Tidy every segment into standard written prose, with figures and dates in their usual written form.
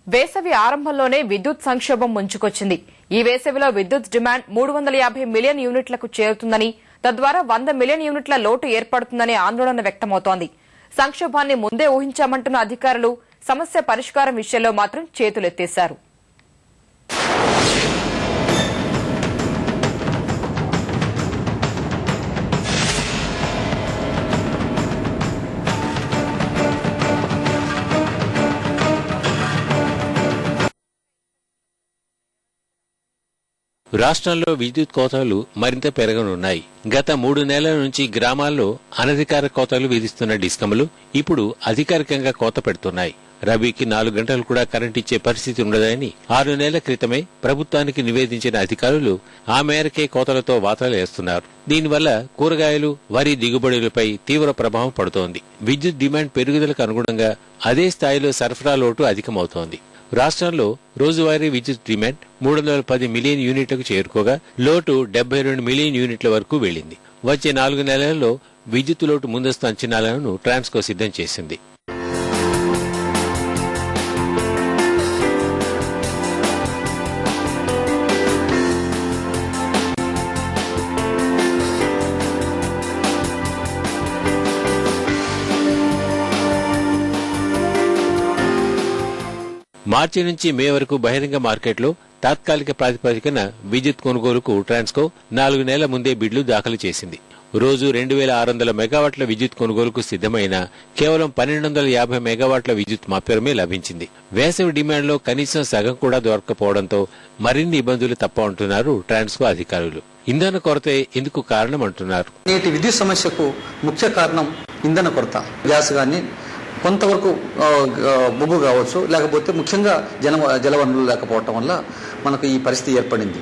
వేసవి ఆరంభంలోనే విద్యుత్ సంక్షోభం ముంచుకొచ్చింది. ఈ వేసవిలో విద్యుత్ డిమాండ్ 350 మిలియన్ యూనిట్లకు చేరుతుందని, తద్వారా 100 మిలియన్ యూనిట్ల లోటు ఏర్పడుతుందనే ఆందోళన వ్యక్తమవుతోంది. సంక్షోభాన్ని ముందే ఊహించామంటున్న అధికారులు సమస్య పరిష్కారం విషయంలో మాత్రం చేతులెత్తేశారు. రాష్ట్రంలో విద్యుత్ కోతలు మరింత పెరగనున్నాయి. గత 3 నెలల నుంచి గ్రామాల్లో అనధికార కోతలు విధిస్తున్న డిస్కంలు ఇప్పుడు అధికారికంగా కోత పెడుతున్నాయి. రబీకి 4 గంటలు కూడా కరెంట్ ఇచ్చే పరిస్థితి ఉండదని 6 నెలల క్రితమే ప్రభుత్వానికి నివేదించిన అధికారులు ఆ మేరకే కోతలతో వాతలేస్తున్నారు. దీనివల్ల కూరగాయలు, వరి దిగుబడులపై తీవ్ర ప్రభావం పడుతోంది. విద్యుత్ డిమాండ్ పెరుగుదలకు అనుగుణంగా అదే స్థాయిలో సరఫరా లోటు అధికమవుతోంది. రాష్ట్రంలో రోజువారీ విద్యుత్ డిమాండ్ 310 మిలియన్ యూనిట్లకు చేరుకోగా లోటు 72 మిలియన్ యూనిట్ల వరకు వెళ్లింది. వచ్చే 4 నెలల్లో విద్యుత్ లోటు ముందస్తు అంచనాలను ట్రాన్స్కో సిద్ధం చేసింది. మార్చి నుంచి మే వరకు బహిరంగ మార్కెట్లో తాత్కాలిక ప్రాతిపదికన విద్యుత్ కొనుగోలుకు ట్రాన్స్కో 4 నెలల ముందే బిడ్లు దాఖలు చేసింది. రోజు 2600 మెగావాట్ల విద్యుత్ కొనుగోలుకు సిద్దమైన కేవలం 1250 మెగావాట్ల విద్యుత్ మాత్రమే లభించింది. వేసవి డిమాండ్లో కనీసం సగం కూడా దొరకపోవడంతో మరిన్ని ఇబ్బందులు తప్పవంటున్నారు ట్రాన్స్కో అధికారులు. ఇంధన కొరతే ఇందుకు కారణం అంటున్నారు. నేటి విద్యుత్ సమస్యకు ముఖ్య కారణం ఇంధన కొరత. గ్యాస్ గానీ కొంతవరకు బొగ్గు కావచ్చు, లేకపోతే ముఖ్యంగా జలవనరులు లేకపోవటం వల్ల మనకు ఈ పరిస్థితి ఏర్పడింది.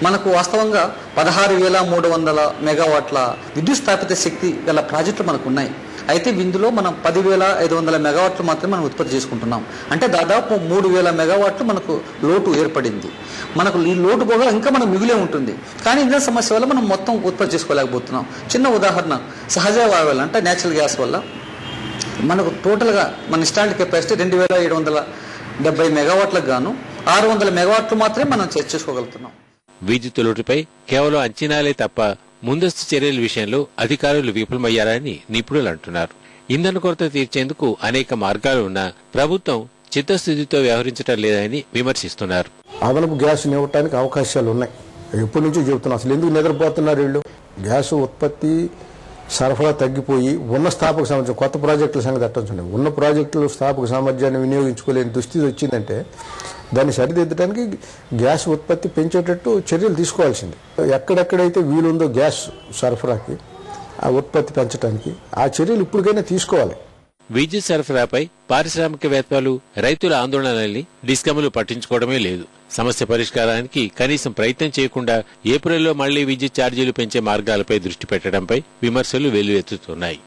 మనకు వాస్తవంగా 16,300 మెగావాట్ల విద్యుత్ స్థాపిత శక్తి గల ప్రాజెక్టులు మనకు ఉన్నాయి. అయితే ఇందులో మనం 10,500 మెగావాట్లు మాత్రమే మనం ఉత్పత్తి చేసుకుంటున్నాం. అంటే దాదాపు 3,000 మెగావాట్లు మనకు లోటు ఏర్పడింది. మనకు ఈ లోటు పోగా ఇంకా మనకు మిగిలే ఉంటుంది. కానీ ఇంధన సమస్య వల్ల మనం మొత్తం ఉత్పత్తి చేసుకోలేకపోతున్నాం. చిన్న ఉదాహరణ, సహజ వాయువులు అంటే నేచురల్ గ్యాస్ వల్ల మనకు టోటల్గా మన ఇన్స్టాల్డ్ కెపాసిటీ 2,770 మెగావాట్లకు గాను 600 మెగావాట్లు మాత్రమే మనం చేసుకోగలుగుతున్నాం. విద్యుత్ లోటుపై కేవలం అంచనాలే తప్ప ముందస్తు చర్యల విషయంలో అధికారులు విఫలమయ్యారని నిపుణులు అంటున్నారు. ఇంధన కొరత తీర్చేందుకు అనేక మార్గాలు ఉన్నా ప్రభుత్వం చిత్తశుద్ధితో వ్యవహరించడం లేదని విమర్శిస్తున్నారు. అదనపు గ్యాస్ ఇవ్వడానికి అవకాశాలు ఉన్నాయి. ఎప్పటి నుంచో చెబుతున్నారు. అసలు ఎందుకు నిద్రపోతున్నారు వీళ్ళు? గ్యాస్ ఉత్పత్తి సరఫరా తగ్గిపోయి ఉన్న స్థాపక సామర్థ్యం, కొత్త ప్రాజెక్టుల సంగతి అట్టండి, ఉన్న ప్రాజెక్టులు స్థాపక సామర్థ్యాన్ని వినియోగించుకోలేని దుస్థితి వచ్చిందంటే దాన్ని సరిదిద్దడానికి గ్యాస్ ఉత్పత్తి పెంచేటట్టు చర్యలు తీసుకోవాల్సింది. ఎక్కడెక్కడైతే వీలుందో గ్యాస్ సరఫరాకి, ఆ ఉత్పత్తి పెంచడానికి ఆ చర్యలు ఇప్పటికైనా తీసుకోవాలి. విద్యుత్ సరఫరాపై పారిశ్రామికవేత్తలు, రైతుల ఆందోళనల్ని డిస్కమ్లు పట్టించుకోవడమే లేదు. సమస్య పరిష్కారానికి కనీసం ప్రయత్నం చేయకుండా ఏప్రిల్లో మళ్లీ విద్యుత్ ఛార్జీలు పెంచే మార్గాలపై దృష్టి పెట్టడంపై విమర్శలు వెల్లువెత్తుతున్నాయి.